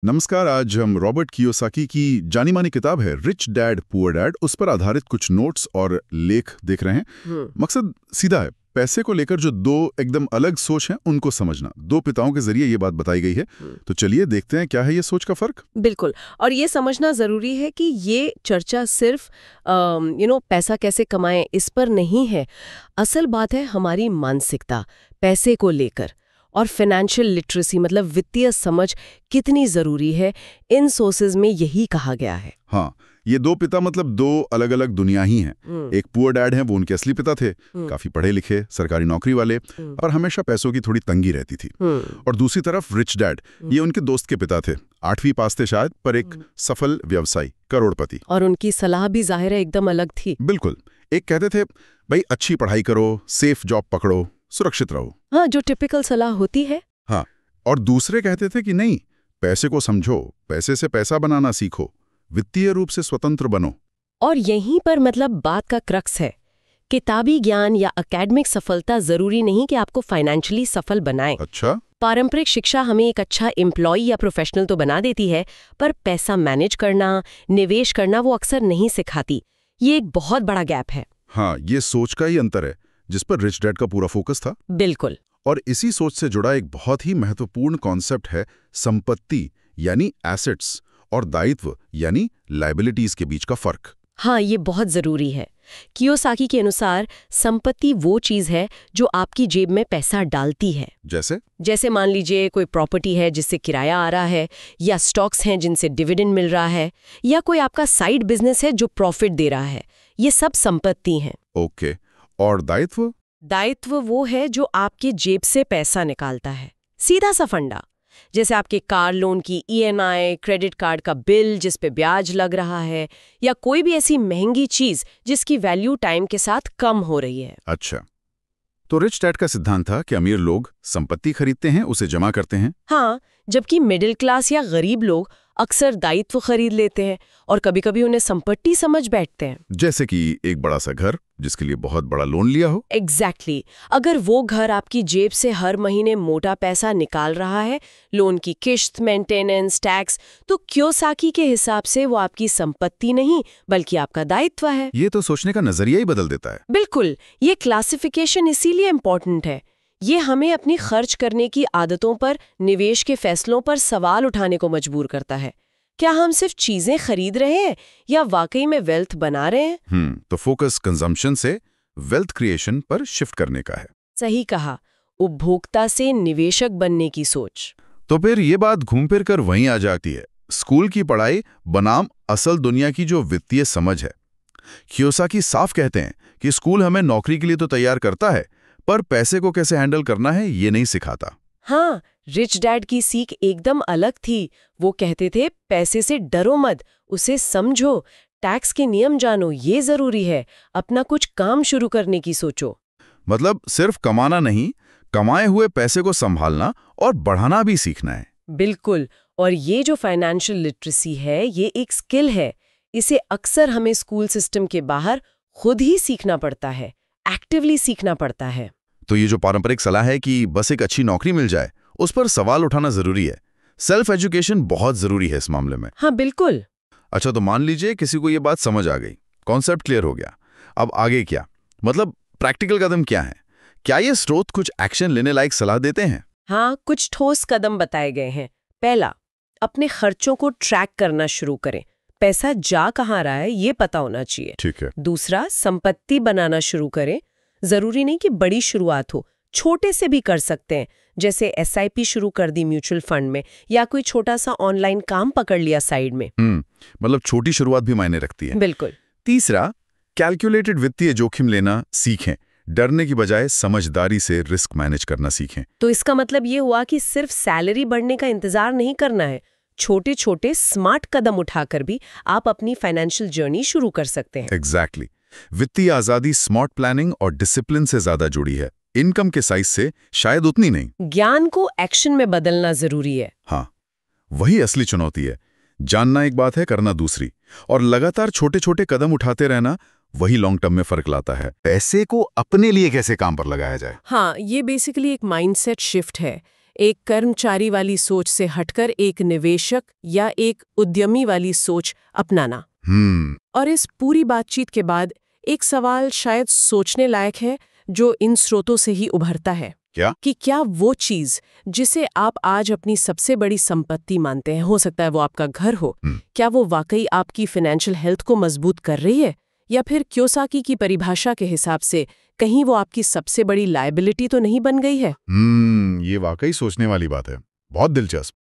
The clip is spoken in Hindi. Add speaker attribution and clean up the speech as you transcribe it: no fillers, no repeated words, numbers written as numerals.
Speaker 1: नमस्कार। आज हम रॉबर्ट कियोसाकी की जानी मानी किताब है रिच डैड पुअर डैड, उस पर आधारित कुछ नोट्स और लेख देख रहे हैं। मकसद सीधा है, पैसे को लेकर जो दो एकदम अलग सोच हैं उनको समझना। दो पिताओं के जरिए ये बात बताई गई है। तो चलिए देखते हैं क्या है ये सोच का फर्क।
Speaker 2: बिल्कुल। और ये समझना जरूरी है कि ये चर्चा सिर्फ पैसा कैसे कमाएं इस पर नहीं है। असल बात है हमारी मानसिकता पैसे को लेकर, और फाइनेंशियल लिटरेसी मतलब वित्तीय समझ कितनी जरूरी है। इन सोर्सेज में यही कहा गया है।
Speaker 1: हाँ, ये दो पिता मतलब दो अलग अलग दुनिया ही हैं। एक पुअर डैड हैं, वो उनके असली पिता थे, काफी पढ़े लिखे, सरकारी नौकरी वाले, और हमेशा पैसों की थोड़ी तंगी रहती थी। और दूसरी तरफ रिच डैड, ये उनके दोस्त के पिता थे, 8वीं पास थे शायद, पर एक सफल व्यवसायी, करोड़पति।
Speaker 2: और उनकी सलाह भी जाहिर है एकदम अलग थी।
Speaker 1: बिल्कुल। एक कहते थे भाई अच्छी पढ़ाई करो, सेफ जॉब पकड़ो, सुरक्षित रहो।
Speaker 2: हाँ, जो टिपिकल सलाह होती है।
Speaker 1: हाँ, और दूसरे कहते थे कि नहीं, पैसे को समझो, पैसे से पैसा बनाना सीखो, वित्तीय रूप से स्वतंत्र बनो।
Speaker 2: और यहीं पर मतलब बात का क्रक्स है। किताबी ज्ञान या एकेडमिक सफलता जरूरी नहीं कि आपको फाइनेंशियली सफल बनाए।
Speaker 1: अच्छा।
Speaker 2: पारंपरिक शिक्षा हमें एक अच्छा एम्प्लॉय या प्रोफेशनल तो बना देती है, पर पैसा मैनेज करना, निवेश करना वो अक्सर नहीं सिखाती। ये एक बहुत बड़ा गैप है।
Speaker 1: हाँ, ये सोच का ही अंतर है जिस पर रिच डैड का पूरा फोकस था।
Speaker 2: बिल्कुल।
Speaker 1: और इसी सोच से जुड़ा एक बहुत ही महत्वपूर्ण कॉन्सेप्ट है संपत्ति यानी एसेट्स और दायित्व यानी लायबिलिटीज के बीच का फर्क।
Speaker 2: हाँ, ये बहुत जरूरी है। कियोसाकी के अनुसार संपत्ति वो चीज है जो आपकी जेब में पैसा डालती है। जैसे मान लीजिए कोई प्रॉपर्टी है जिससे किराया आ रहा है, या स्टॉक्स हैं जिनसे डिविडेंड मिल रहा है, या कोई आपका साइड बिजनेस है जो प्रॉफिट दे रहा है। ये सब संपत्ति हैं।
Speaker 1: ओके। और दायित्व?
Speaker 2: दायित्व वो है जो आपके जेब से पैसा निकालता है। सीधा सा फंडा, जैसे आपके कार लोन की ईएमआई, क्रेडिट कार्ड का बिल जिस पे ब्याज लग रहा है, या कोई भी ऐसी महंगी चीज जिसकी वैल्यू टाइम के साथ कम हो रही है।
Speaker 1: अच्छा, तो रिच डैड का सिद्धांत था कि अमीर लोग संपत्ति खरीदते हैं, उसे जमा करते हैं।
Speaker 2: हाँ, जबकि मिडिल क्लास या गरीब लोग अक्सर दायित्व खरीद लेते हैं और कभी-कभी उन्हें संपत्ति समझ बैठते हैं।
Speaker 1: जैसे कि एक बड़ा सा घर जिसके लिए बहुत बड़ा लोन लिया हो।
Speaker 2: एग्जैक्टली। अगर वो घर आपकी जेब से हर महीने मोटा पैसा निकाल रहा है, लोन की किश्त, मेंटेनेंस, टैक्स, तो कियोसाकी के हिसाब से वो आपकी संपत्ति नहीं बल्कि आपका दायित्व है।
Speaker 1: ये तो सोचने का नजरिया ही बदल देता है।
Speaker 2: बिल्कुल। ये क्लासिफिकेशन इसीलिए इम्पोर्टेंट है। ये हमें अपनी खर्च करने की आदतों पर, निवेश के फैसलों पर सवाल उठाने को मजबूर करता है। क्या हम सिर्फ चीजें खरीद रहे हैं या वाकई में वेल्थ बना रहे हैं?
Speaker 1: तो फोकस कंजम्पशन से वेल्थ क्रिएशन पर शिफ्ट करने का है।
Speaker 2: सही कहा, उपभोक्ता से निवेशक बनने की सोच।
Speaker 1: तो फिर ये बात घूम फिर कर वहीं आ जाती है, स्कूल की पढ़ाई बनाम असल दुनिया की जो वित्तीय समझ है। कियोसाकी साफ कहते हैं कि स्कूल हमें नौकरी के लिए तो तैयार करता है, पर पैसे को कैसे हैंडल करना है ये नहीं सिखाता।
Speaker 2: हाँ, रिच डैड की सीख एकदम अलग थी। वो कहते थे पैसे से डरो मत, उसे समझो, टैक्स के नियम जानो, ये जरूरी है, अपना कुछ काम शुरू करने की सोचो।
Speaker 1: मतलब सिर्फ कमाना नहीं, कमाए हुए पैसे को संभालना और बढ़ाना भी सीखना है।
Speaker 2: बिल्कुल। और ये जो फाइनेंशियल लिटरेसी है, ये एक स्किल है। इसे अक्सर हमें स्कूल सिस्टम के बाहर खुद ही सीखना पड़ता है, एक्टिवली सीखना पड़ता है।
Speaker 1: तो ये जो पारंपरिक सलाह है कि बस एक अच्छी नौकरी मिल जाए, उस पर सवाल उठाना जरूरी है। सेल्फ एजुकेशन बहुत जरूरी है इस मामले में।
Speaker 2: हाँ, बिल्कुल।
Speaker 1: अच्छा, तो मान लीजिए किसी को ये बात समझ आ गई, कॉन्सेप्ट क्लियर हो गया, अब आगे क्या? मतलब प्रैक्टिकल कदम क्या है? क्या ये स्रोत कुछ एक्शन लेने लायक सलाह देते हैं?
Speaker 2: हाँ, कुछ ठोस कदम बताए गए हैं। पहला, अपने खर्चों को ट्रैक करना शुरू करें। पैसा जा कहाँ रहा है ये पता होना चाहिए।
Speaker 1: ठीक है।
Speaker 2: दूसरा, संपत्ति बनाना शुरू करें। जरूरी नहीं कि बड़ी शुरुआत हो, छोटे से भी कर सकते हैं। जैसे एसआईपी शुरू कर दी म्यूचुअल फंड में, या कोई छोटा सा ऑनलाइन काम पकड़ लिया साइड में।
Speaker 1: मतलब छोटी शुरुआत भी मायने रखती है।
Speaker 2: बिल्कुल।
Speaker 1: तीसरा, कैलकुलेटेड वित्तीय जोखिम लेना सीखें। डरने की बजाय समझदारी से रिस्क मैनेज करना सीखें।
Speaker 2: तो इसका मतलब ये हुआ कि सिर्फ सैलरी बढ़ने का इंतजार नहीं करना है। छोटे छोटे स्मार्ट कदम उठाकर भी आप अपनी फाइनेंशियल जर्नी शुरू कर सकते हैं।
Speaker 1: एग्जैक्टली। वित्तीय आजादी स्मार्ट प्लानिंग और डिसिप्लिन से ज्यादा जुड़ी है, इनकम के साइज से शायद उतनी नहीं।
Speaker 2: ज्ञान को एक्शन में बदलना जरूरी है।
Speaker 1: हाँ, वही असली चुनौती है। जानना एक बात है, करना दूसरी। और लगातार छोटे छोटे कदम उठाते रहना, वही लॉन्ग टर्म में फर्क लाता है। पैसे को अपने लिए कैसे काम पर लगाया जाए?
Speaker 2: हाँ, ये बेसिकली एक माइंडसेट शिफ्ट है।
Speaker 3: एक कर्मचारी वाली सोच से हटकर एक निवेशक या एक उद्यमी वाली सोच अपनाना। और इस पूरी बातचीत के बाद एक सवाल शायद सोचने लायक है, जो इन स्रोतों से ही उभरता है।
Speaker 1: क्या?
Speaker 3: कि क्या वो चीज जिसे आप आज अपनी सबसे बड़ी संपत्ति मानते हैं, हो सकता है वो आपका घर हो, क्या वो वाकई आपकी फाइनेंशियल हेल्थ को मजबूत कर रही है, या फिर कियोसाकी की परिभाषा के हिसाब से कहीं वो आपकी सबसे बड़ी लायबिलिटी तो नहीं बन गई है?
Speaker 1: ये वाकई सोचने वाली बात है। बहुत दिलचस्प।